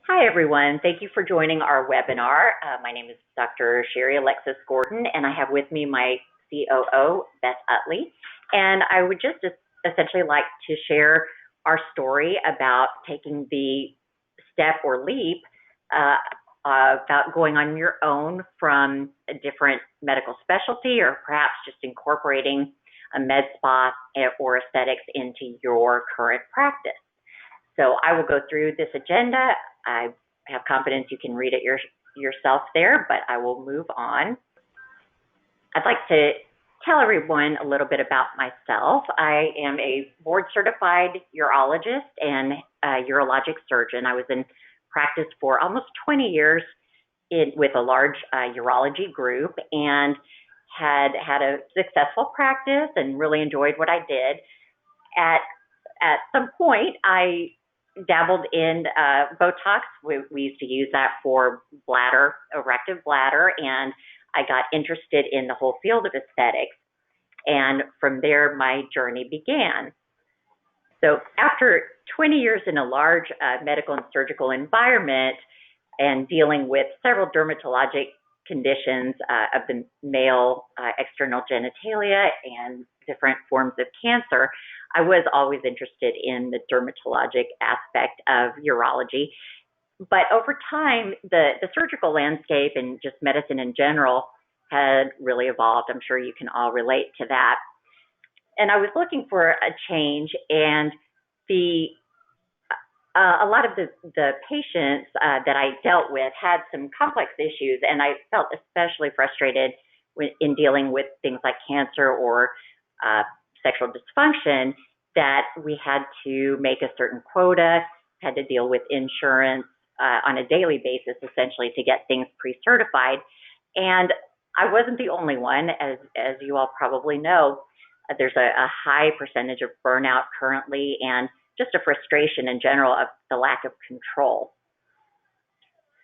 Hi, everyone. Thank you for joining our webinar. My name is Dr. Sherry Alexis Gordon, and I have with me my COO, Beth Utley. And I would just essentially like to share our story about taking the step or leap about going on your own from a different medical specialty, or perhaps just incorporating a med spa or aesthetics into your current practice. So I will go through this agenda. I have confidence you can read it yourself there, but I will move on. I'd like to tell everyone a little bit about myself. I am a board-certified urologist and a urologic surgeon. I was in practice for almost 20 years with a large urology group, and had a successful practice and really enjoyed what I did. At some point, I dabbled in Botox. We used to use that for bladder, erective bladder, and I got interested in the whole field of aesthetics. And from there, my journey began. So after 20 years in a large medical and surgical environment and dealing with several dermatologic conditions of the male external genitalia and different forms of cancer, I was always interested in the dermatologic aspect of urology. But over time, the surgical landscape and just medicine in general had really evolved. I'm sure you can all relate to that. And I was looking for a change, and a lot of the patients that I dealt with had some complex issues, and I felt especially frustrated in dealing with things like cancer or sexual dysfunction, that we had to make a certain quota, had to deal with insurance on a daily basis, essentially, to get things pre-certified. And I wasn't the only one, as you all probably know. There's a high percentage of burnout currently, and just a frustration in general of the lack of control.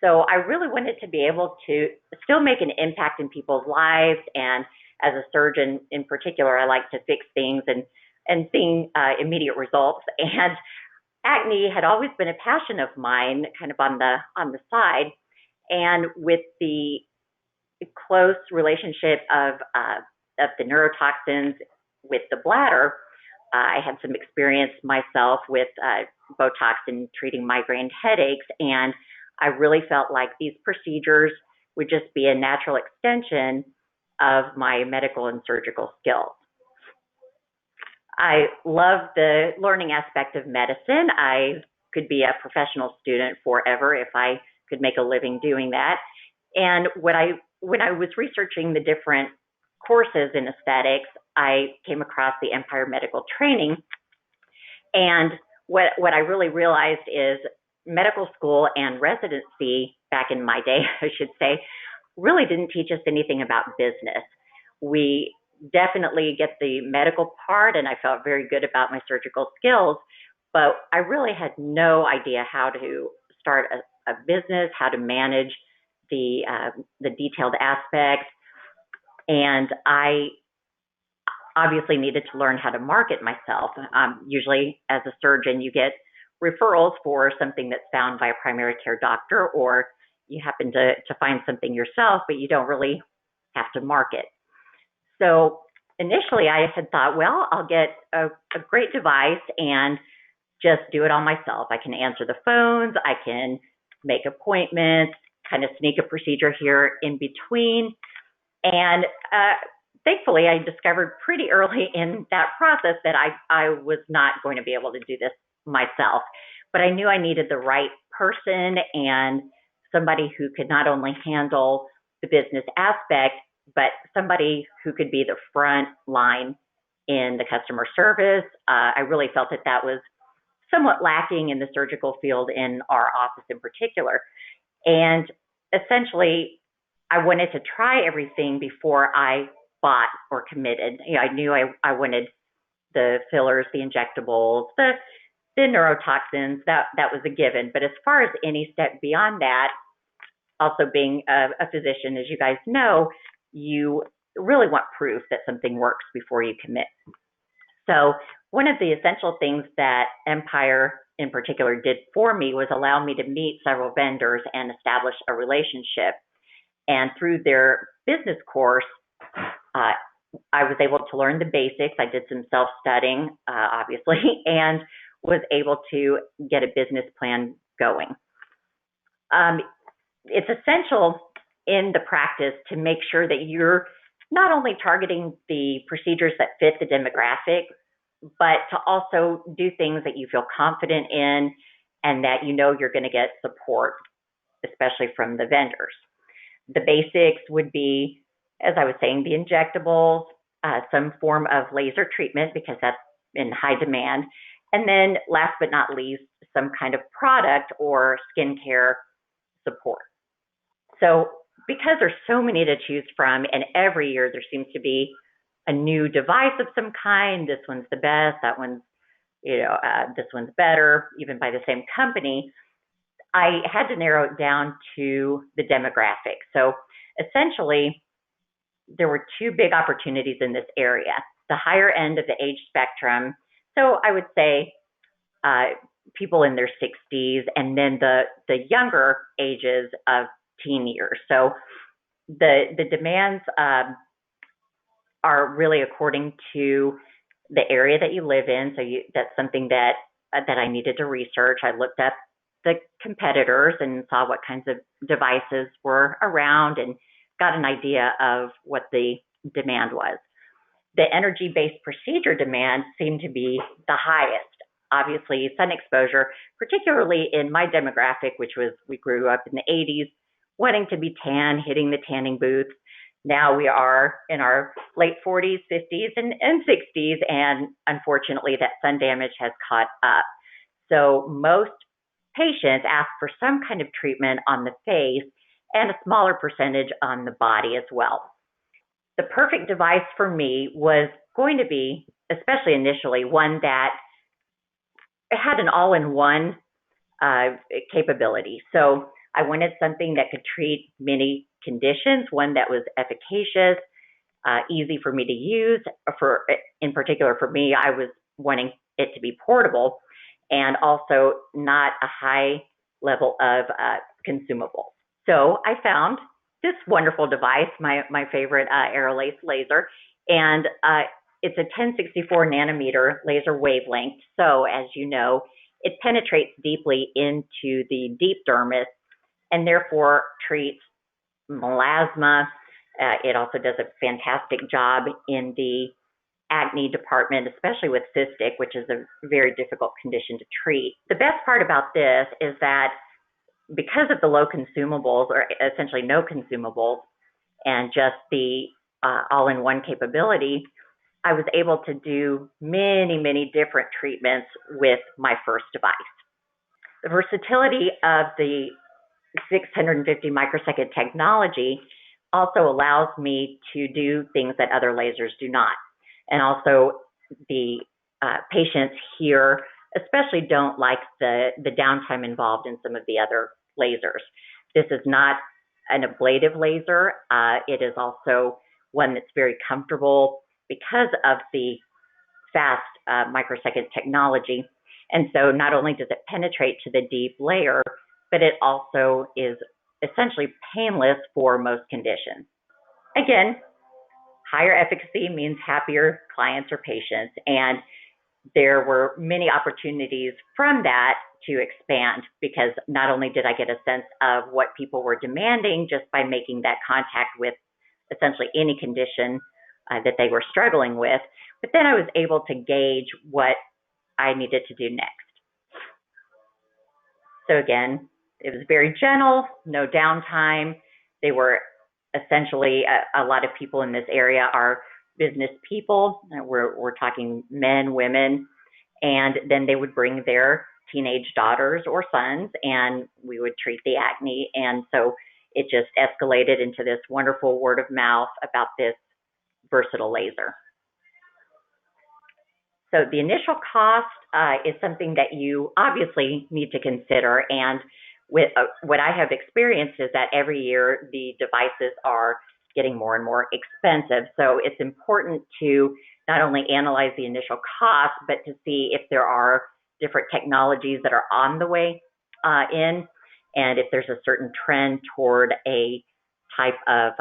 So I really wanted to be able to still make an impact in people's lives, and as a surgeon in particular, I like to fix things and seeing immediate results. And acne had always been a passion of mine, kind of on the side. And with the close relationship of the neurotoxins with the bladder, I had some experience myself with Botox and treating migraine headaches, and I really felt like these procedures would just be a natural extension of my medical and surgical skills. I love the learning aspect of medicine. I could be a professional student forever if I could make a living doing that. And when I was researching the different courses in aesthetics, I came across the Empire Medical Training. And what I really realized is medical school and residency, back in my day, I should say, really didn't teach us anything about business. We definitely get the medical part, and I felt very good about my surgical skills, but I really had no idea how to start a business, how to manage the detailed aspects. And I obviously needed to learn how to market myself. Usually as a surgeon, you get referrals for something that's found by a primary care doctor, or you happen to find something yourself, but you don't really have to market. So initially I had thought, well, I'll get a great device and just do it all myself. I can answer the phones, I can make appointments, kind of sneak a procedure here in between. And thankfully, I discovered pretty early in that process that I was not going to be able to do this myself. But I knew I needed the right person, and somebody who could not only handle the business aspect, but somebody who could be the front line in the customer service. I really felt that was somewhat lacking in the surgical field in our office in particular. And essentially, I wanted to try everything before I bought or committed. I knew I wanted the fillers, the injectables, the neurotoxins. That was a given. But as far as any step beyond that, also being a physician, as you guys know, you really want proof that something works before you commit. So one of the essential things that Empire in particular did for me was allow me to meet several vendors and establish a relationship. And through their business course, uh, I was able to learn the basics. I did some self-studying, obviously, and was able to get a business plan going. It's essential in the practice to make sure that you're not only targeting the procedures that fit the demographic, but to also do things that you feel confident in and that you know you're going to get support, especially from the vendors. The basics would be, as I was saying, the injectables, some form of laser treatment because that's in high demand, and then last but not least, some kind of product or skincare support. So because there's so many to choose from, and every year there seems to be a new device of some kind. This one's the best. That one's, this one's better, even by the same company. I had to narrow it down to the demographic. So essentially, there were two big opportunities in this area. The higher end of the age spectrum. So I would say people in their 60s, and then the younger ages of teen years. So the demands are really according to the area that you live in. So that's something that I needed to research. I looked up the competitors and saw what kinds of devices were around and got an idea of what the demand was. The energy-based procedure demand seemed to be the highest. Obviously, sun exposure, particularly in my demographic, which was, we grew up in the 80s, wanting to be tan, hitting the tanning booths. Now we are in our late 40s, 50s, and 60s, and unfortunately that sun damage has caught up. So most patients ask for some kind of treatment on the face and a smaller percentage on the body as well. The perfect device for me was going to be, especially initially, one that had an all-in-one capability. So I wanted something that could treat many conditions, one that was efficacious, easy for me to use. In particular for me, I was wanting it to be portable and also not a high level of consumables. So I found this wonderful device, my favorite Aerolase laser, and it's a 1064 nanometer laser wavelength. So as you know, it penetrates deeply into the deep dermis and therefore treats melasma. It also does a fantastic job in the acne department, especially with cystic, which is a very difficult condition to treat. The best part about this is that because of the low consumables, or essentially no consumables, and just the all-in-one capability, I was able to do many, many different treatments with my first device. The versatility of the 650 microsecond technology also allows me to do things that other lasers do not. And also the patients here especially don't like the downtime involved in some of the other lasers. This is not an ablative laser. It is also one that's very comfortable because of the fast microsecond technology. And so not only does it penetrate to the deep layer, but it also is essentially painless for most conditions. Again, higher efficacy means happier clients or patients, and there were many opportunities from that to expand, because not only did I get a sense of what people were demanding just by making that contact with essentially any condition that they were struggling with, but then I was able to gauge what I needed to do next. So again, it was very gentle, no downtime. They were essentially, a lot of people in this area are business people. We're talking men, women, and then they would bring their teenage daughters or sons, and we would treat the acne. And so it just escalated into this wonderful word of mouth about this versatile laser. So the initial cost is something that you obviously need to consider. And with what I have experienced is that every year the devices are getting more and more expensive. So it's important to not only analyze the initial cost, but to see if there are different technologies that are on the way in, and if there's a certain trend toward a type of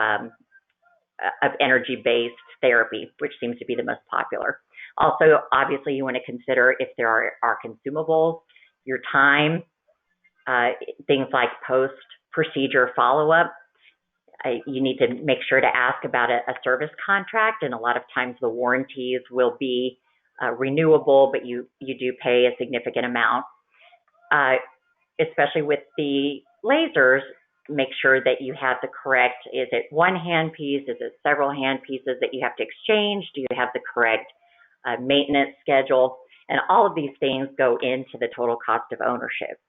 energy-based therapy, which seems to be the most popular. Also, obviously, you want to consider if there are consumables, your time, things like post-procedure follow-up. You need to make sure to ask about a service contract, and a lot of times the warranties will be renewable, but you do pay a significant amount. Especially with the lasers, make sure that you have the correct, is it one hand piece, is it several hand pieces that you have to exchange, do you have the correct maintenance schedule, and all of these things go into the total cost of ownership.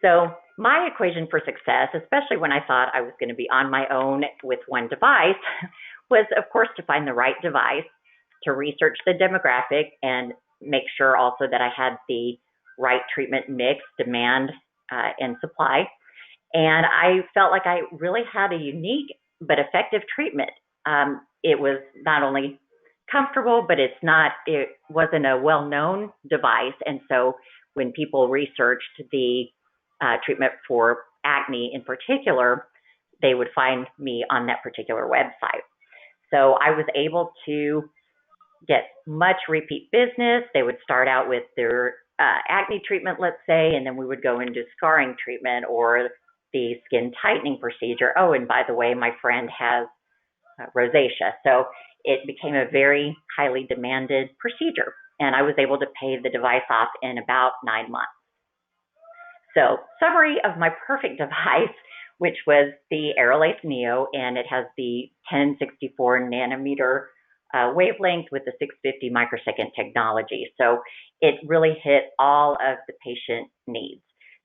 So my equation for success, especially when I thought I was going to be on my own with one device, was of course to find the right device, to research the demographic, and make sure also that I had the right treatment mix, demand, and supply. And I felt like I really had a unique but effective treatment. It was not only comfortable, but it wasn't a well-known device. And so when people researched the treatment for acne in particular, they would find me on that particular website. So I was able to get much repeat business. They would start out with their acne treatment, let's say, and then we would go into scarring treatment or the skin tightening procedure. Oh, and by the way, my friend has rosacea. So it became a very highly demanded procedure, and I was able to pay the device off in about 9 months. So summary of my perfect device, which was the Aerolase Neo, and it has the 1064 nanometer wavelength with the 650 microsecond technology. So it really hit all of the patient needs.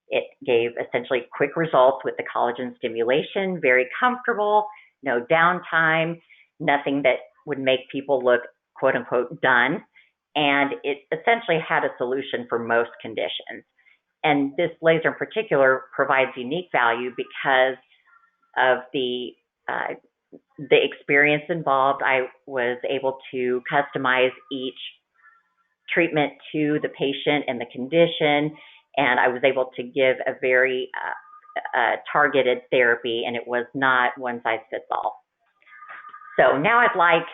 It gave essentially quick results with the collagen stimulation, very comfortable, no downtime, nothing that would make people look quote unquote done. And it essentially had a solution for most conditions. And this laser in particular provides unique value because of the experience involved. I was able to customize each treatment to the patient and the condition, and I was able to give a very targeted therapy, and it was not one size fits all. So now I'd like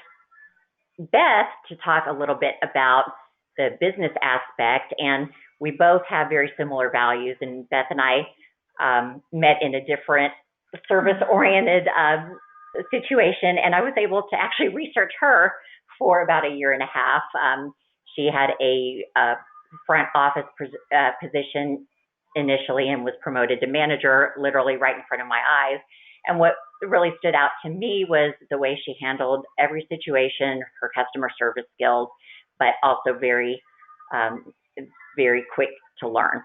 Beth to talk a little bit about the business aspect, and we both have very similar values, and Beth and I met in a different service-oriented situation, and I was able to actually research her for about a year and a half. She had a front office position initially and was promoted to manager literally right in front of my eyes. And what really stood out to me was the way she handled every situation, her customer service skills, but also very, very quick to learn.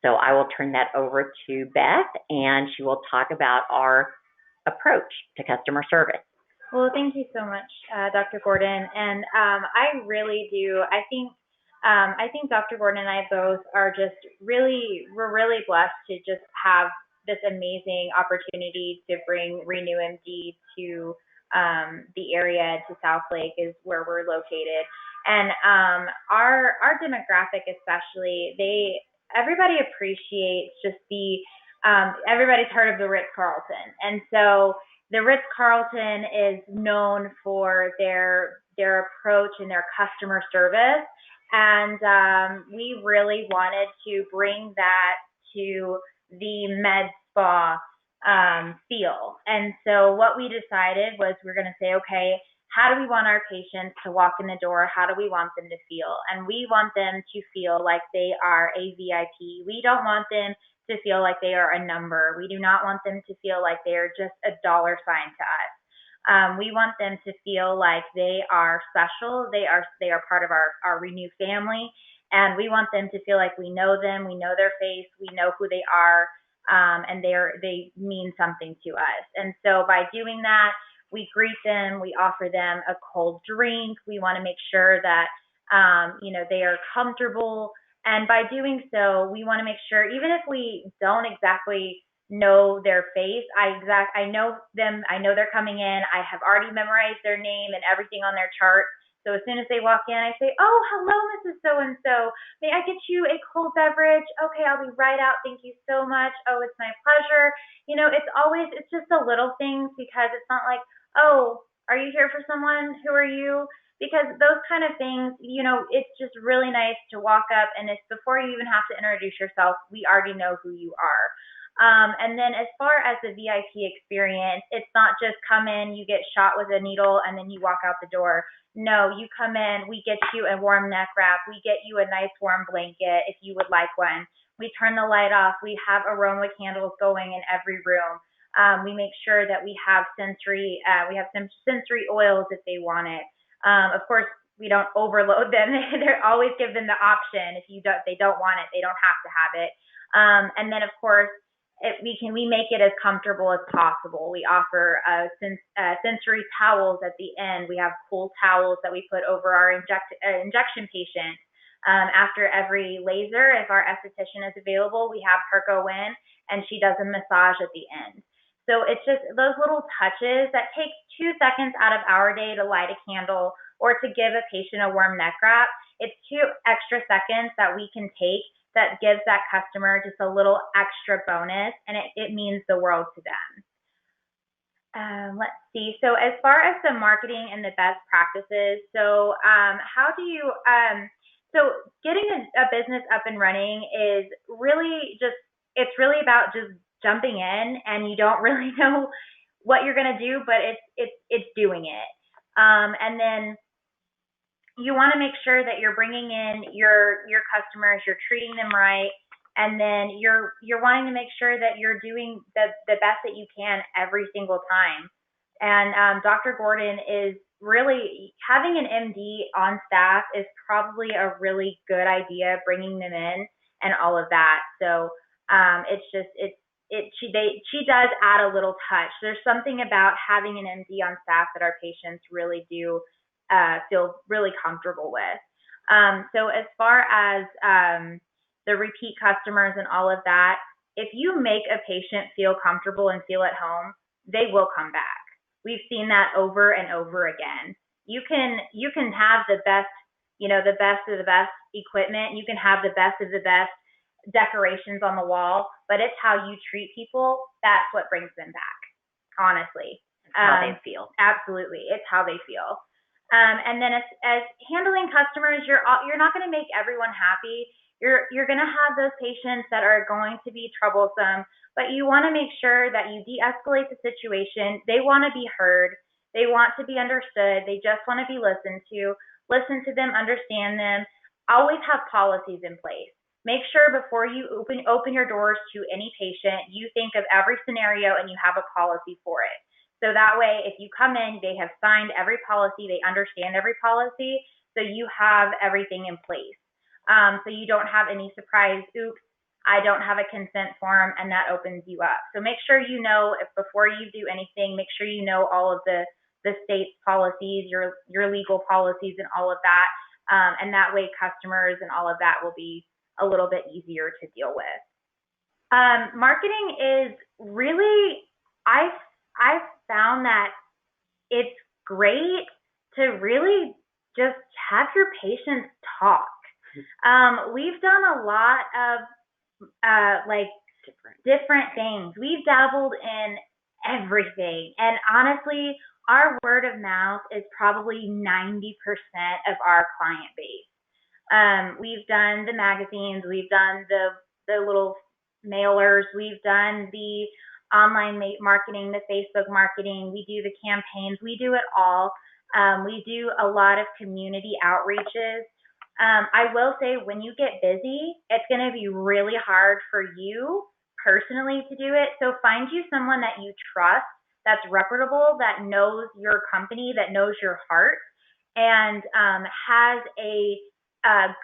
So I will turn that over to Beth, and she will talk about our approach to customer service. Well, thank you so much, Dr. Gordon. And I really do. I think Dr. Gordon and I both are we're really blessed to just have this amazing opportunity to bring RenewMD to the area, to South Lake is where we're located. And our demographic especially, everybody appreciates just everybody's heard of the Ritz-Carlton. And so the Ritz-Carlton is known for their approach and their customer service. And we really wanted to bring that to the med spa feel. And so what we decided was we're going to say, okay, how do we want our patients to walk in the door? How do we want them to feel? And we want them to feel like they are a VIP. We don't want them to feel like they are a number. We do not want them to feel like they are just a dollar sign to us. We want them to feel like they are special. They are part of our Renew family. And we want them to feel like we know them, we know their face, we know who they are, and they mean something to us. And so by doing that, we greet them, we offer them a cold drink. We want to make sure that they are comfortable. And by doing so, we want to make sure, even if we don't exactly know their face, I know them, I know they're coming in, I have already memorized their name and everything on their chart. So as soon as they walk in, I say, "Oh, hello, Mrs. So-and-so. May I get you a cold beverage? Okay, I'll be right out. Thank you so much. Oh, it's my pleasure." It's just the little things, because it's not like, "Oh, are you here for someone? Who are you?" Because those kind of things, it's just really nice to walk up, and it's before you even have to introduce yourself, we already know who you are. And then as far as the VIP experience, it's not just come in, you get shot with a needle, and then you walk out the door. No, you come in, we get you a warm neck wrap, we get you a nice warm blanket if you would like one. We turn the light off, we have aroma candles going in every room. We make sure that we have some sensory oils if they want it. Of course, we don't overload them. They always give them the option. They don't want it, they don't have to have it. And then of course, we make it as comfortable as possible. We offer sensory towels at the end. We have cool towels that we put over our injection patients. After every laser, if our esthetician is available, we have her go in and she does a massage at the end. So it's just those little touches that take 2 seconds out of our day to light a candle or to give a patient a warm neck wrap. It's 2 extra seconds that we can take that gives that customer just a little extra bonus, and it means the world to them. Let's see. So as far as the marketing and the best practices, so getting a business up and running is really it's really about just jumping in, and you don't really know what you're going to do, but it's doing it. And then you want to make sure that you're bringing in your customers, you're treating them right, and then you're wanting to make sure that you're doing the best that you can every single time. And Dr. Gordon is really having an MD on staff is probably a really good idea, bringing them in and all of that. So she does add a little touch. There's something about having an MD on staff that our patients really do feel really comfortable with. So as far as the repeat customers and all of that, if you make a patient feel comfortable and feel at home, they will come back. We've seen that over and over again. You can have the best, the best of the best equipment. You can have the best of the best decorations on the wall, but it's how you treat people that's what brings them back. Honestly, it's how they feel. Absolutely, it's how they feel. And then as handling customers, you're not going to make everyone happy. You're going to have those patients that are going to be troublesome, but you want to make sure that you de-escalate the situation. They want to be heard. They want to be understood. They just want to be listened to. Listen to them, understand them. Always have policies in place. Make sure before you open your doors to any patient, you think of every scenario and you have a policy for it. So that way, if you come in, they have signed every policy, they understand every policy, so you have everything in place. So you don't have any surprise, oops, I don't have a consent form, and that opens you up. So make sure you know, if before you do anything, make sure you know all of the state's policies, your legal policies and all of that. And that way customers and all of that will be a little bit easier to deal with. Marketing is really, I've found that it's great to really just have your patients talk. We've done a lot of different things. We've dabbled in everything, and honestly, our word of mouth is probably 90% of our client base. We've done the magazines, we've done the little mailers, we've done the online marketing, the Facebook marketing, we do the campaigns, we do it all. We do a lot of community outreaches. I will say, when you get busy, it's going to be really hard for you personally to do it. So find you someone that you trust, that's reputable, that knows your company, that knows your heart, and has a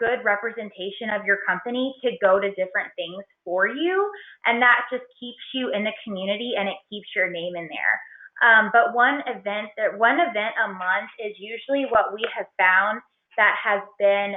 good representation of your company to go to different things for you. And that just keeps you in the community and it keeps your name in there. But one event a month is usually what we have found that has been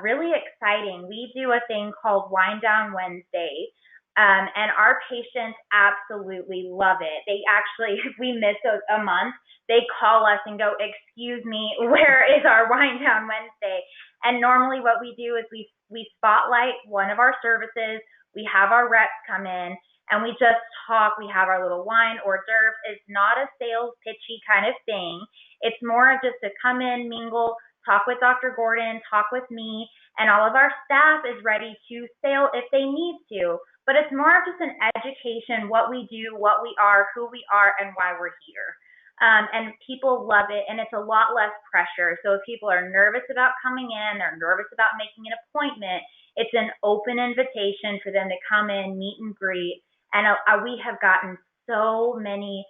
really exciting. We do a thing called Wind Down Wednesday. And our patients absolutely love it. They actually, if we miss a month, they call us and go, "Excuse me, where is our Wine Down Wednesday?" And normally what we do is we spotlight one of our services. We have our reps come in and we just talk. We have our little wine hors d'oeuvre. It's not a sales pitchy kind of thing. It's more of just to come in, mingle, talk with Dr. Gordon, talk with me, and all of our staff is ready to sell if they need to. But it's more of just an education, what we do, what we are, who we are, and why we're here. And people love it, and it's a lot less pressure. So if people are nervous about coming in, they're nervous about making an appointment, it's an open invitation for them to come in, meet and greet. And we have gotten so many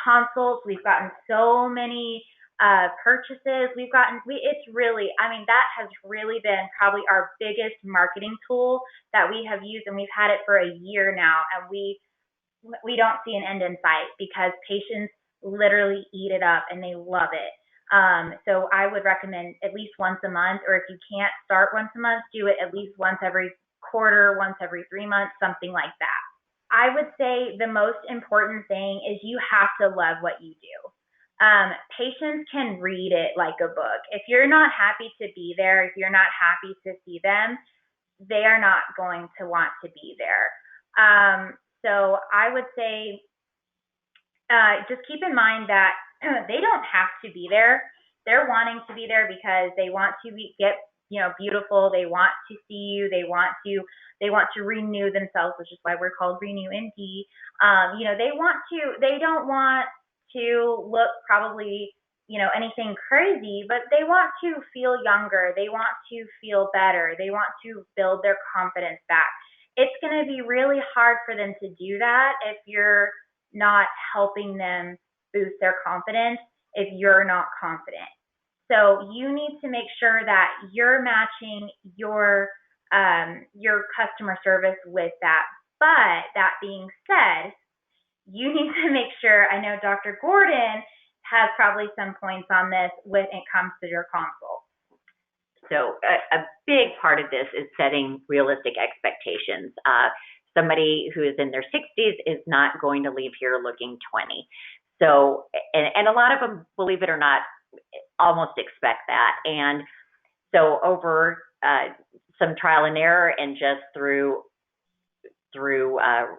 consults. We've gotten so many purchases. It's really, I mean, that has really been probably our biggest marketing tool that we have used, and we've had it for a year now, and we don't see an end in sight because patients literally eat it up and they love it. So I would recommend at least once a month, or if you can't start once a month, do it at least once every quarter, once every 3 months, something like that. I would say the most important thing is you have to love what you do. Patients can read it like a book. If you're not happy to be there, if you're not happy to see them, they are not going to want to be there. So I would say just keep in mind that they don't have to be there. They're wanting to be there because they want to get beautiful. They want to see you. They want to renew themselves, which is why we're called Renew NP. They don't want to look probably anything crazy, but they want to feel younger. They want to feel better. They want to build their confidence back. It's going to be really hard for them to do that if you're not helping them boost their confidence, if you're not confident. So you need to make sure that you're matching your customer service with that. But that being said, you need to make sure, I know Dr. Gordon has probably some points on this when it comes to your consult. So a big part of this is setting realistic expectations. Somebody who is in their 60s is not going to leave here looking 20. So, and a lot of them, believe it or not, almost expect that. And so over some trial and error and just through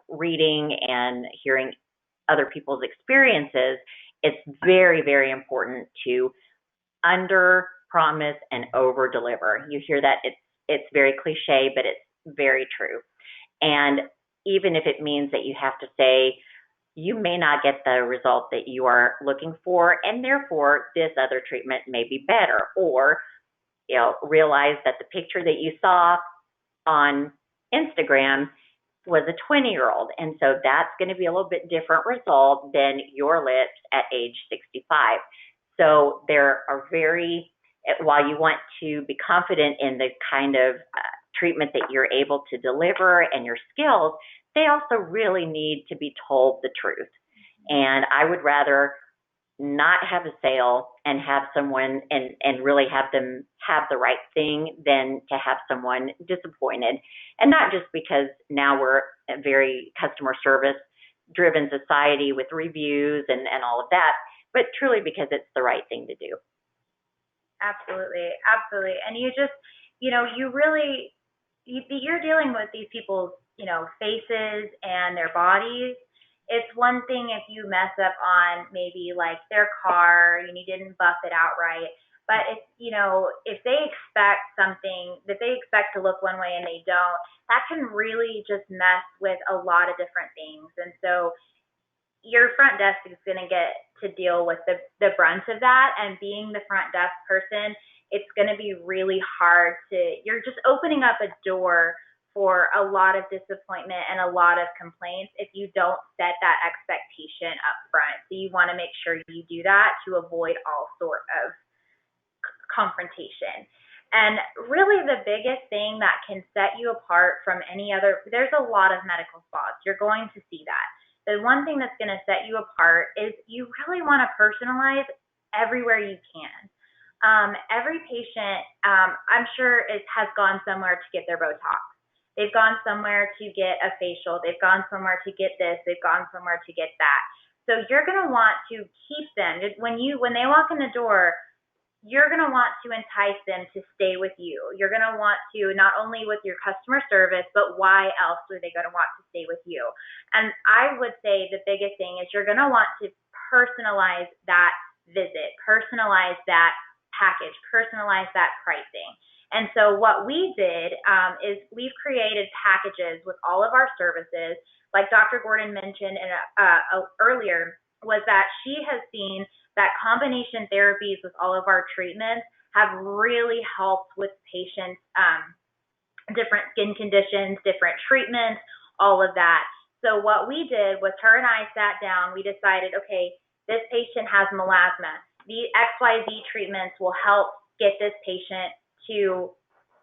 reading and hearing other people's experiences, it's very, very important to under promise and over deliver. You hear that it's very cliche, but it's very true. And even if it means that you have to say, you may not get the result that you are looking for, and therefore this other treatment may be better, or realize that the picture that you saw on Instagram was a 20-year-old, and so that's going to be a little bit different result than your lips at age 65. So there are while you want to be confident in the kind of treatment that you're able to deliver and your skills, they also really need to be told the truth. And I would rather not have a sale and have someone and really have them have the right thing than to have someone disappointed. And not just because now we're a very customer service driven society with reviews and all of that, but truly because it's the right thing to do. Absolutely. Absolutely. And you just, you're dealing with these people's, faces and their bodies. It's one thing if you mess up on maybe like their car and you didn't buff it out right. But if they expect something, that they expect to look one way and they don't, that can really just mess with a lot of different things. And so your front desk is going to get to deal with the brunt of that. And being the front desk person, it's going to be really hard you're just opening up a door for a lot of disappointment and a lot of complaints if you don't set that expectation up front. So you want to make sure you do that to avoid all sort of confrontation. And really the biggest thing that can set you apart from any other, there's a lot of medical spas. You're going to see that. The one thing that's going to set you apart is you really want to personalize everywhere you can. Every patient, I'm sure, has gone somewhere to get their Botox. They've gone somewhere to get a facial. They've gone somewhere to get this. They've gone somewhere to get that. So you're going to want to keep them. When they walk in the door, you're going to want to entice them to stay with you. You're going to want to, not only with your customer service, but why else are they going to want to stay with you? And I would say the biggest thing is you're going to want to personalize that visit, personalize that package, personalize that pricing. And so what we did is we've created packages with all of our services. Like Dr. Gordon mentioned earlier, was that she has seen that combination therapies with all of our treatments have really helped with patients, different skin conditions, different treatments, all of that. So what we did was her and I sat down, we decided, okay, this patient has melasma. The XYZ treatments will help get this patient to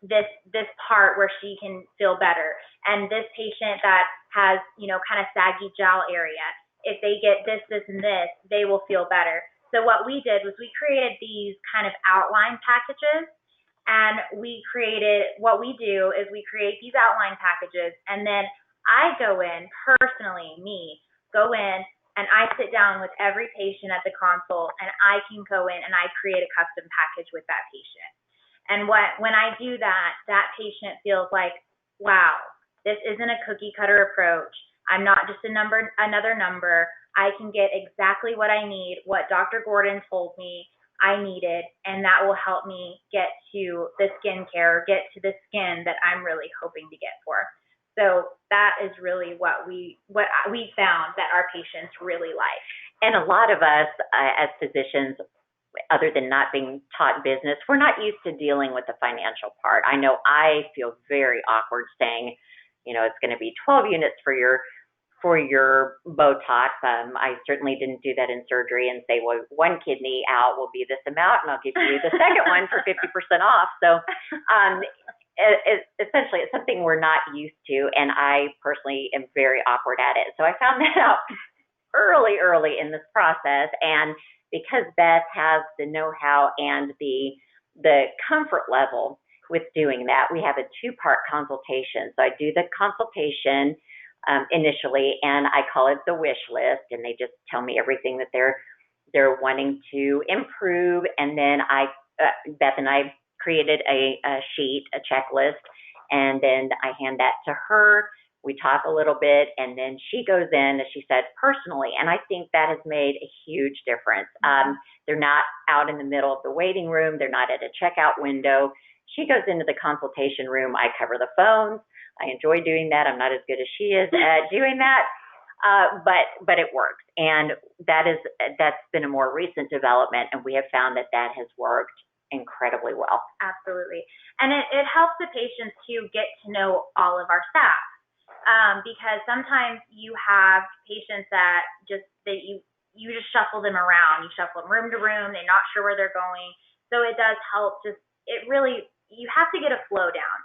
this part where she can feel better. And this patient that has, kind of saggy jowl area, if they get this, and this, they will feel better. So what we did was we created these kind of outline packages, and what we do is we create these outline packages, and then I go in personally, and I sit down with every patient at the consult, and I can go in and I create a custom package with that patient. And when I do that, that patient feels like, wow, this isn't a cookie cutter approach. I'm not just another number. I can get exactly what I need, what Dr. Gordon told me I needed, and that will help me get to the skincare, get to the skin that I'm really hoping to get for. So that is really what we found that our patients really like. And a lot of us as physicians, other than not being taught business, we're not used to dealing with the financial part. I know I feel very awkward saying, it's going to be 12 units for your Botox. I certainly didn't do that in surgery and say, well, one kidney out will be this amount, and I'll give you the second one for 50% off. So essentially, it's something we're not used to, and I personally am very awkward at it. So I found that out early in this process, and because Beth has the know-how and the comfort level with doing that, we have a 2-part consultation. So I do the consultation initially, and I call it the wish list, and they just tell me everything that they're wanting to improve, and then Beth and I created a sheet, a checklist, and then I hand that to her. We talk a little bit, and then she goes in, as she said, personally, and I think that has made a huge difference. They're not out in the middle of the waiting room. They're not at a checkout window. She goes into the consultation room. I cover the phones. I enjoy doing that. I'm not as good as she is at doing that, but it works. And that's been a more recent development, and we have found that has worked incredibly well. Absolutely. And it helps the patients to get to know all of our staff, because sometimes you have patients that you just shuffle them around. You shuffle them room to room. They're not sure where they're going. So it does help. You have to get a flow down.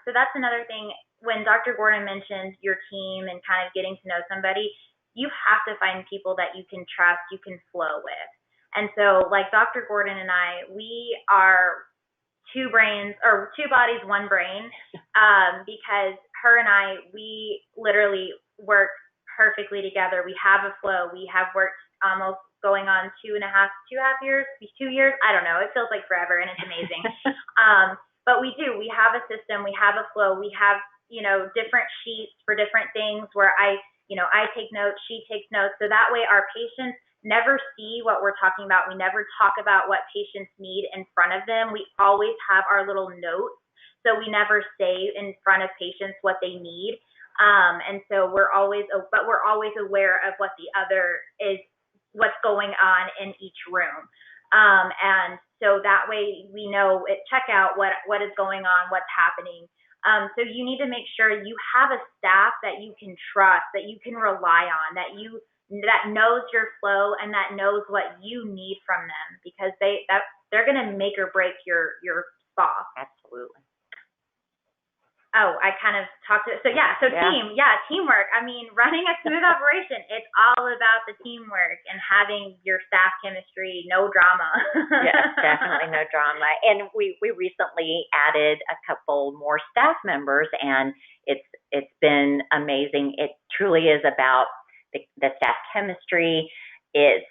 So that's another thing. When Dr. Gordon mentioned your team and kind of getting to know somebody, you have to find people that you can trust, you can flow with. And so, like Dr. Gordon and I, we are 2 bodies, 1 brain, because her and I, we literally work perfectly together. We have a flow. We have worked almost going on 2 years, 2 years. I don't know. It feels like forever, and it's amazing. But we do. We have a system. We have a flow. We have, different sheets for different things where I take notes, she takes notes. So that way our patients never see what we're talking about. We never talk about what patients need in front of them. We always have our little notes. So we never say in front of patients what they need. And so we're always aware of what the other is, what's going on in each room. And so that way we know at checkout what is going on, what's happening. So you need to make sure you have a staff that you can trust, that you can rely on, that knows your flow and that knows what you need from them, because they're going to make or break your spa. Absolutely. Oh, I kind of talked to, so yeah, so Yeah. teamwork. I mean, running a smooth operation, it's all about the teamwork and having your staff chemistry, no drama. Yes, definitely no drama. And we recently added a couple more staff members, and it's been amazing. It truly is about the staff chemistry. It's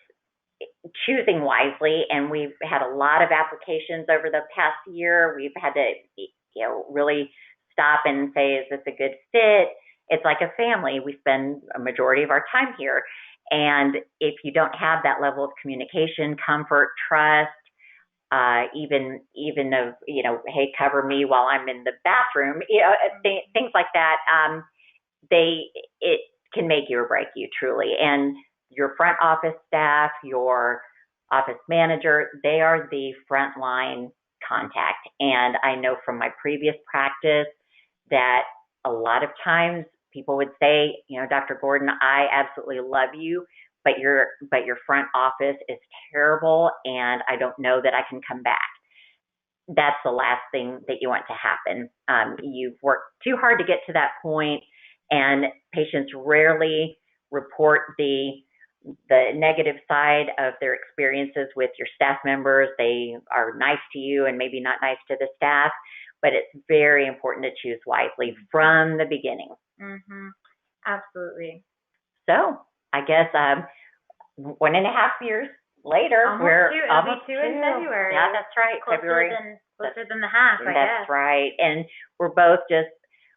choosing wisely, and we've had a lot of applications over the past year. We've had to, really stop and say, is this a good fit? It's like a family. We spend a majority of our time here. And if you don't have that level of communication, comfort, trust, even of, hey, cover me while I'm in the bathroom, things like that, it can make you or break you truly. And your front office staff, your office manager, they are the frontline contact. And I know from my previous practice that a lot of times people would say, Dr. Gordon, I absolutely love you, but your front office is terrible, and I don't know that I can come back. That's the last thing that you want to happen. You've worked too hard to get to that point, and patients rarely report the negative side of their experiences with your staff members. They are nice to you and maybe not nice to the staff, but it's very important to choose wisely from the beginning. Mm-hmm. Absolutely. So I guess 1.5 years later, we're almost two in February. Yeah, that's right. Closer than the half, I guess. That's right. And we're both just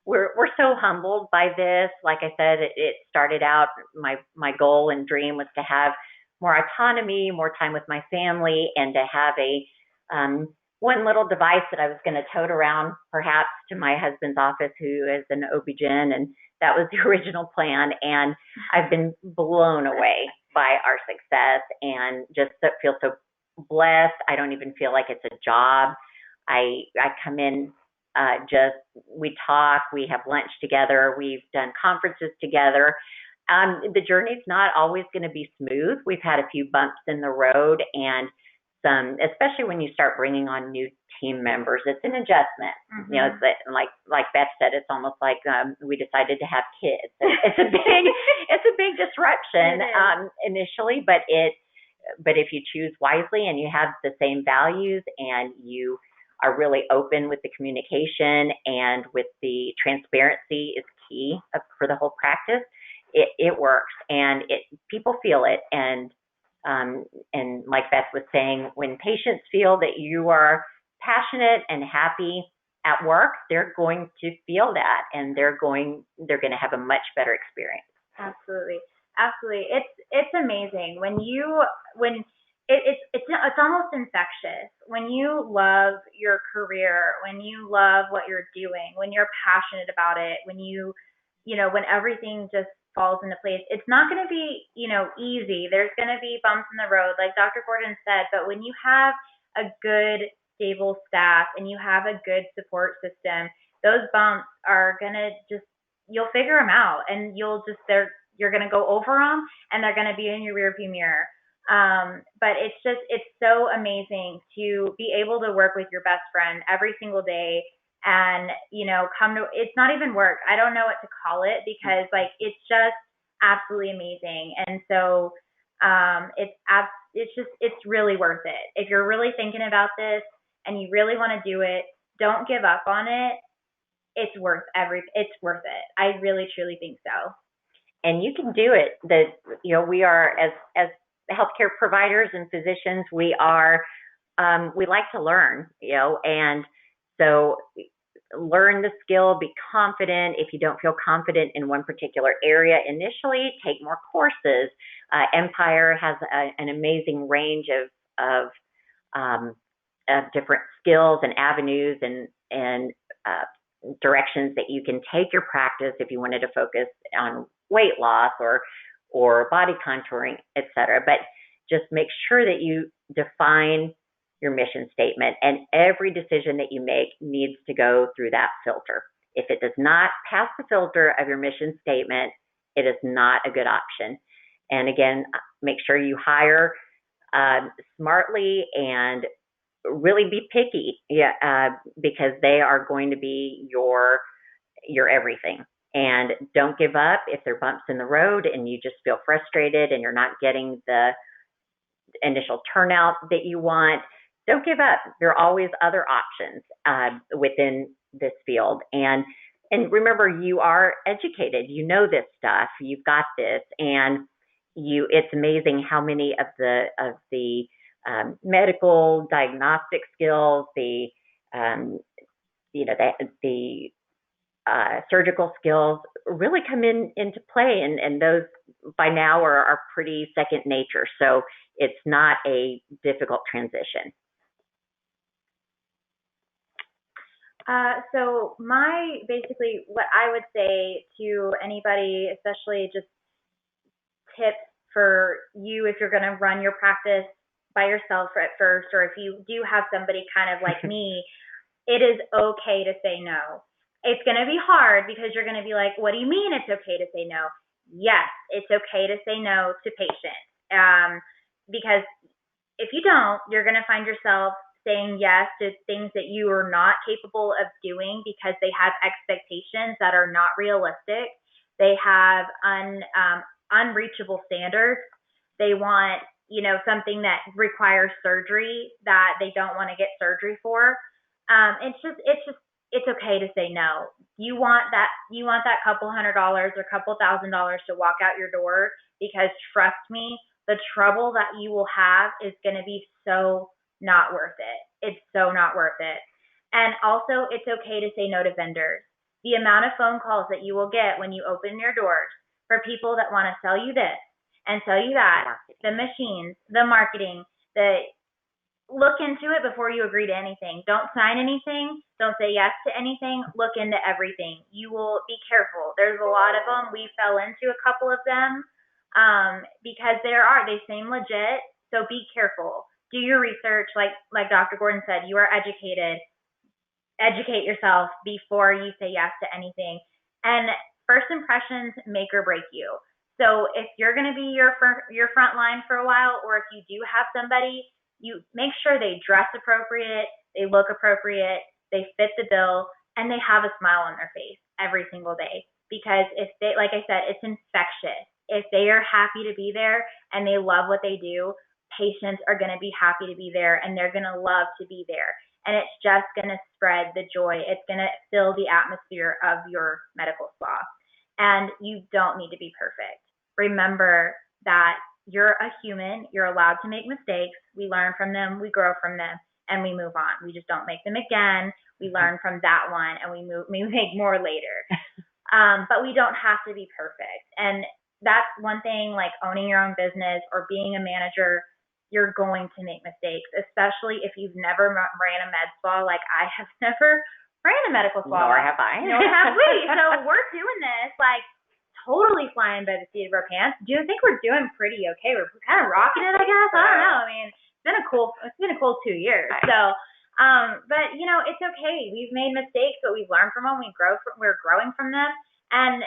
we're so humbled by this. Like I said, it started out, my goal and dream was to have more autonomy, more time with my family, and to have a one little device that I was going to tote around perhaps to my husband's office, who is an OB-GYN, and that was the original plan. And I've been blown away by our success and just feel so blessed. I don't even feel like it's a job. I come in, we talk, we have lunch together, we've done conferences together. The journey's not always going to be smooth. We've had a few bumps in the road, and especially when you start bringing on new team members, it's an adjustment. Mm-hmm. It's like Beth said, it's almost like we decided to have kids. It's a big disruption initially, but if you choose wisely and you have the same values and you are really open with the communication and with the transparency is key for the whole practice, it works, and people feel it. And like Beth was saying, when patients feel that you are passionate and happy at work, they're going to feel that, and they're going to have a much better experience. Absolutely. It's amazing it's almost infectious when you love your career, when you love what you're doing, when you're passionate about it, when when everything just falls into place. It's not going to be, easy. There's going to be bumps in the road, like Dr. Gordon said, but when you have a good, stable staff and you have a good support system, those bumps are going to you'll figure them out, and you're going to go over them, and they're going to be in your rearview mirror. But it's so amazing to be able to work with your best friend every single day, and it's not even work. I don't know what to call it, because it's just absolutely amazing. And so it's really worth it. If you're really thinking about this and you really want to do it, don't give up on it. It's worth it. I really truly think so. And you can do it. We are, as healthcare providers and physicians, we like to learn, and so learn the skill, be confident. If you don't feel confident in one particular area initially, take more courses. Empire has an amazing range of different skills and avenues and directions that you can take your practice if you wanted to focus on weight loss or body contouring, etc. But just make sure that you define your mission statement, and every decision that you make needs to go through that filter. If it does not pass the filter of your mission statement, it is not a good option. And again, make sure you hire smartly and really be picky, because they are going to be your your everything. And don't give up if there are bumps in the road and you just feel frustrated and you're not getting the initial turnout that you want. Don't give up. There are always other options within this field. And remember, you are educated. You know this stuff. You've got this, and it's amazing how many of the medical diagnostic skills, the surgical skills really come into play, and those by now are pretty second nature. So it's not a difficult transition. So basically what I would say to anybody, especially just tips for you if you're going to run your practice by yourself at first, or if you do have somebody kind of like me, it is okay to say no. It's going to be hard because you're going to be like, what do you mean it's okay to say no? Yes, it's okay to say no to patients. Because if you don't, you're going to find yourself saying yes to things that you are not capable of doing because they have expectations that are not realistic. They have unreachable standards. They want, something that requires surgery that they don't want to get surgery for. It's okay to say no. You want that couple $100 or couple $1,000 to walk out your door, because trust me, the trouble that you will have is going to be so not worth it. It's so not worth it. And also, it's okay to say no to vendors. The amount of phone calls that you will get when you open your doors for people that want to sell you this and sell you that, the machines, the marketing, look into it before you agree to anything. Don't sign anything. Don't say yes to anything. Look into everything. You will be careful. There's a lot of them. We fell into a couple of them because they seem legit. So be careful. Do your research. Like Dr. Gordon said, you are educated. Educate yourself before you say yes to anything. And first impressions make or break you. So if you're going to be your front line for a while, or if you do have somebody, you make sure they dress appropriate, they look appropriate, they fit the bill, and they have a smile on their face every single day. Because if they, like I said, it's infectious. If they are happy to be there and they love what they do, patients are going to be happy to be there, and they're going to love to be there. And it's just going to spread the joy. It's going to fill the atmosphere of your medical spa. And you don't need to be perfect. Remember that you're a human. You're allowed to make mistakes. We learn from them. We grow from them, and we move on. We just don't make them again. We learn from that one, and we make more later. But we don't have to be perfect. And that's one thing, like owning your own business or being a manager. You're going to make mistakes, especially if you've never ran a med spa. Like I have never ran a medical spa. Nor have I. Nor have we. So we're doing this totally flying by the seat of our pants. Do you think we're doing pretty okay? We're kind of rocking it, I guess. I don't know. I mean, it's been a cool 2 years. So, but it's okay. We've made mistakes, but we've learned from them. We're growing from them, and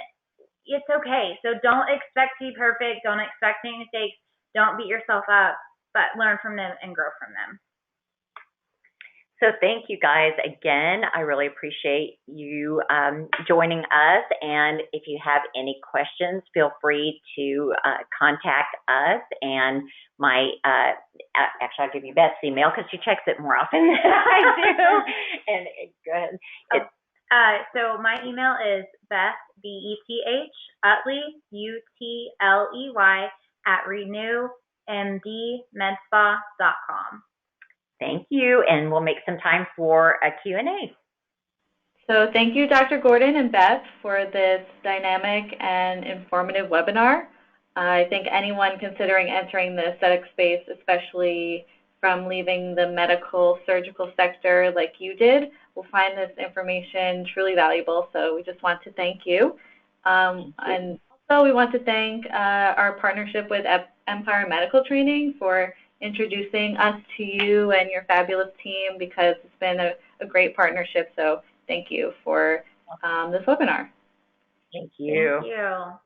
it's okay. So don't expect to be perfect. Don't expect any mistakes. Don't beat yourself up, but learn from them and grow from them. So thank you guys again. I really appreciate you joining us. And if you have any questions, feel free to contact us. And actually, I'll give you Beth's email because she checks it more often than I do. And go ahead. So my email is Beth, BETH, Utley, UTLEY, @renewmdmedspa.com. Thank you, and we'll make some time for a Q&A. So thank you, Dr. Gordon and Beth, for this dynamic and informative webinar. I think anyone considering entering the aesthetic space, especially from leaving the medical surgical sector like you did, will find this information truly valuable. So we just want to thank you. And also we want to thank our partnership with Empire Medical Training for introducing us to you and your fabulous team, because it's been a great partnership. So thank you for this webinar. Thank you. Thank you.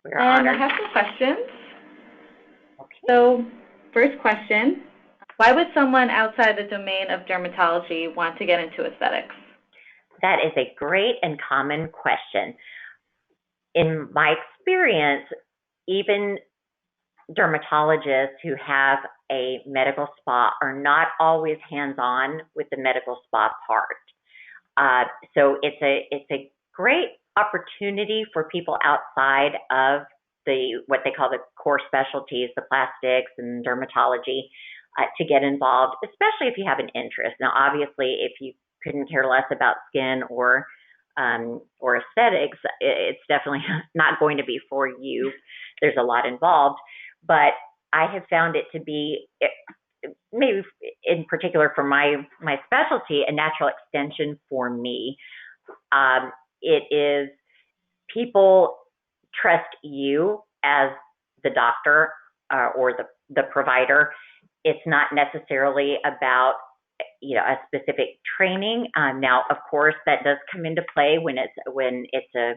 We're and honored. I have some questions. Okay. So first question, why would someone outside the domain of dermatology want to get into aesthetics? That is a great and common question. In my experience, even dermatologists who have a medical spa are not always hands-on with the medical spa part. So it's a great opportunity for people outside of what they call the core specialties, the plastics and dermatology, to get involved, especially if you have an interest. Now, obviously, if you couldn't care less about skin or aesthetics, it's definitely not going to be for you. There's a lot involved, but I have found it to be, maybe in particular for my specialty, a natural extension for me. It is, people trust you as the doctor or the provider. It's not necessarily about a specific training. Now, of course, that does come into play when it's a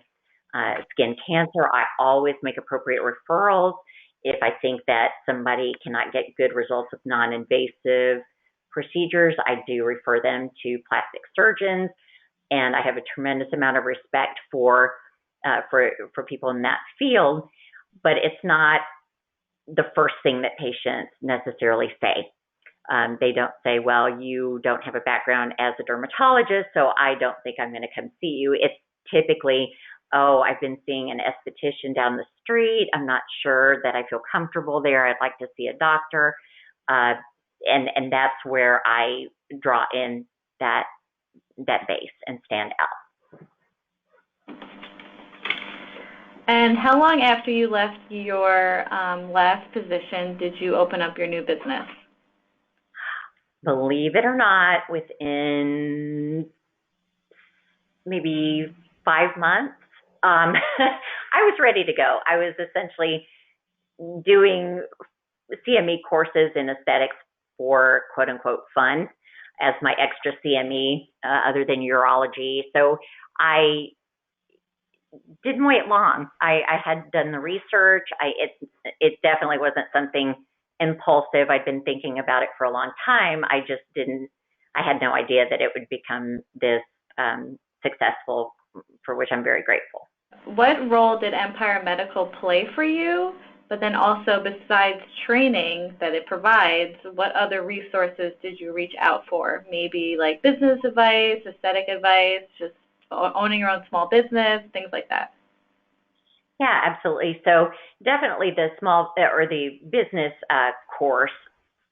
skin cancer. I always make appropriate referrals. If I think that somebody cannot get good results with non-invasive procedures, I do refer them to plastic surgeons, and I have a tremendous amount of respect for people in that field. But it's not the first thing that patients necessarily say. They don't say, well, you don't have a background as a dermatologist, so I don't think I'm going to come see you. It's typically, oh, I've been seeing an esthetician down the street. I'm not sure that I feel comfortable there. I'd like to see a doctor. And that's where I draw in that base and stand out. And how long after you left your last position did you open up your new business? Believe it or not, within maybe 5 months, I was ready to go. I was essentially doing CME courses in aesthetics for quote unquote fun as my extra CME other than urology. So I didn't wait long. I had done the research. It definitely wasn't something impulsive. I'd been thinking about it for a long time. I had no idea that it would become this successful, for which I'm very grateful. What role did Empire Medical play for you? But then also, besides training that it provides, what other resources did you reach out for? Maybe like business advice, aesthetic advice, just owning your own small business, things like that. Yeah, absolutely. So definitely the business course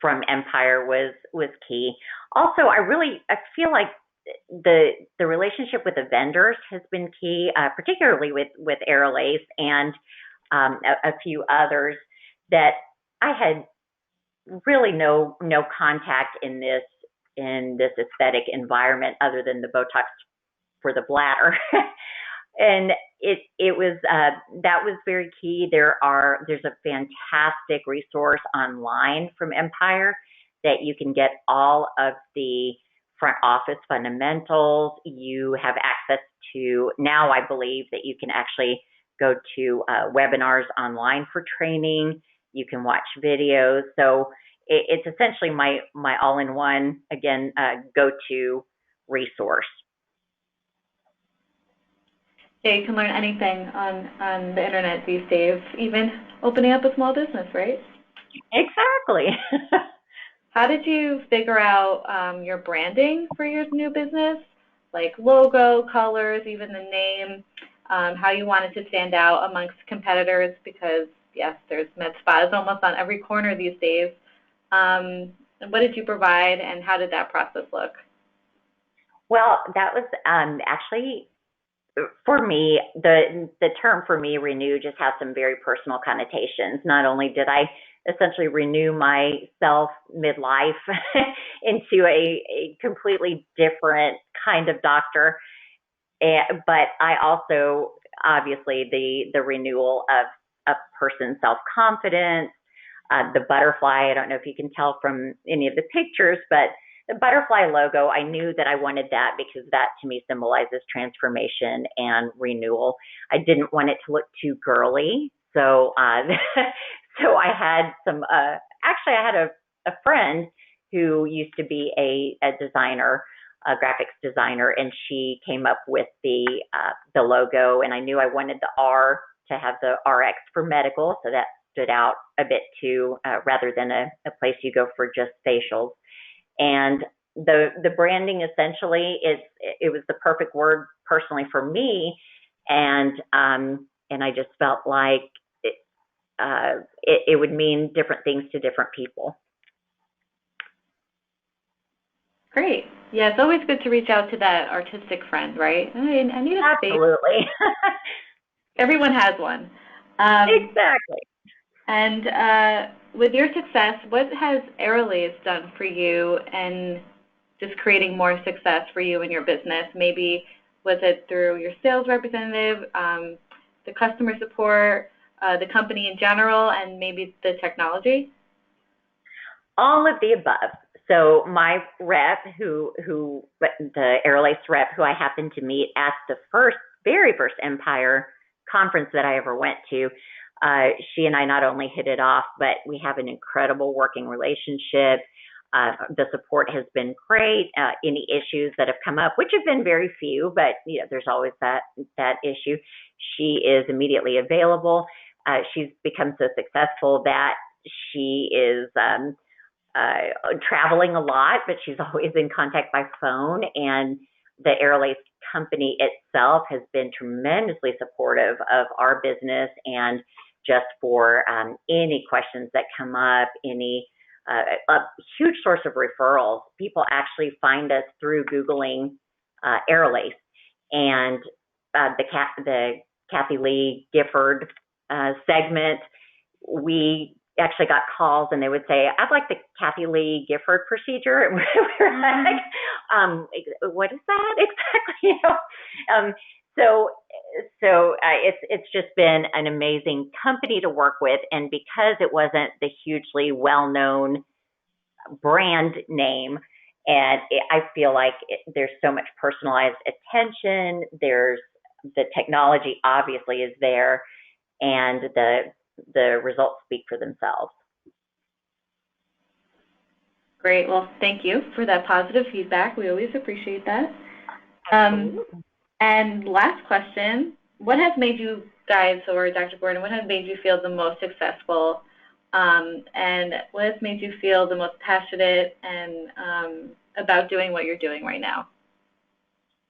from Empire was key. Also, I feel like the relationship with the vendors has been key, particularly with Aerolase and a few others that I had really no contact in this aesthetic environment other than the Botox for the bladder. And it was that was very key. There's a fantastic resource online from Empire that you can get all of the front office fundamentals. You have access to, now I believe that you can actually go to webinars online for training. You can watch videos. So it's essentially my all-in-one, again, go-to resource. Yeah, you can learn anything on the internet these days, even opening up a small business, right? Exactly. How did you figure out your branding for your new business, like logo, colors, even the name, how you wanted to stand out amongst competitors? Because, yes, there's med spas almost on every corner these days. And what did you provide, and how did that process look? Well, that was actually, for me, the term for me, renew, just has some very personal connotations. Not only did I essentially renew myself midlife into a completely different kind of doctor, but I also, obviously, the renewal of a person's self-confidence, the butterfly. I don't know if you can tell from any of the pictures, but the butterfly logo, I knew that I wanted that because that to me symbolizes transformation and renewal. I didn't want it to look too girly. So so I had some, actually I had a friend who used to be a designer graphics designer, and she came up with the logo, and I knew I wanted the R to have the RX for medical, so that stood out a bit too, rather than a place you go for just facials. And the branding essentially it was the perfect word personally for me, and I just felt like it would mean different things to different people. Great. Yeah, it's always good to reach out to that artistic friend, right? I need a space. Absolutely. Everyone has one. Exactly. And with your success, what has Aerolase done for you and just creating more success for you in your business? Maybe was it through your sales representative, the customer support, the company in general, and maybe the technology? All of the above. So my rep, the Aerolase rep, who I happened to meet at the very first Empire conference that I ever went to, she and I not only hit it off, but we have an incredible working relationship. The support has been great. Any issues that have come up, which have been very few, but there's always that issue, she is immediately available. She's become so successful that she is traveling a lot, but she's always in contact by phone. And the Aerolase company itself has been tremendously supportive of our business, and just for any questions that come up, a huge source of referrals. People actually find us through Googling Aerolase, and the Kathy Lee Gifford segment, we actually got calls and they would say, "I'd like the Kathy Lee Gifford procedure." And we're like, what is that exactly? It's just been an amazing company to work with, and because it wasn't the hugely well-known brand name, and I feel like there's so much personalized attention. There's the technology obviously is there, and the results speak for themselves. Great. Well, thank you for that positive feedback. We always appreciate that. And last question, what has made you guys, or Dr. Gordon, what has made you feel the most successful, and what has made you feel the most passionate and about doing what you're doing right now?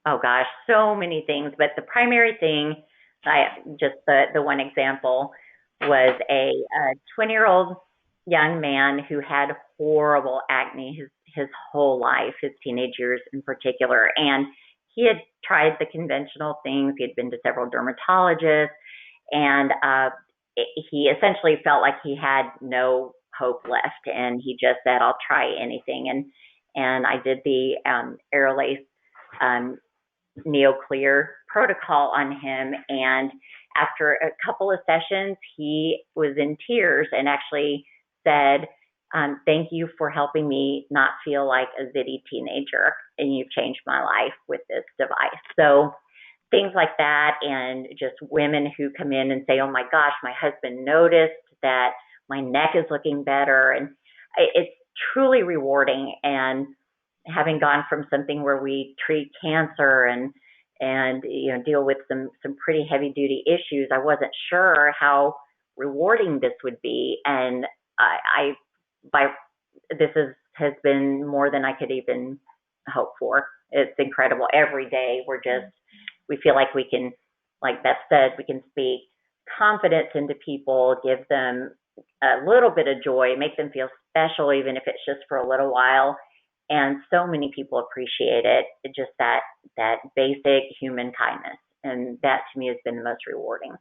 Oh gosh, so many things, but the primary thing, the one example was a 20-year-old young man who had horrible acne his whole life, his teenage years in particular. And he had tried the conventional things. He had been to several dermatologists, and he essentially felt like he had no hope left. And he just said, "I'll try anything." And I did the Aerolase NeoClear protocol on him. And after a couple of sessions, he was in tears and actually said, "Thank you for helping me not feel like a zitty teenager, and you've changed my life with this device." So things like that, and just women who come in and say, "Oh my gosh, my husband noticed that my neck is looking better." And it's truly rewarding. And having gone from something where we treat cancer and deal with some pretty heavy duty issues, I wasn't sure how rewarding this would be. And this has been more than I could even hope for. It's incredible. Every day we feel like we can, like Beth said, we can speak confidence into people, give them a little bit of joy, make them feel special, even if it's just for a little while. And so many people appreciate it, just that basic human kindness. And that to me has been the most rewarding.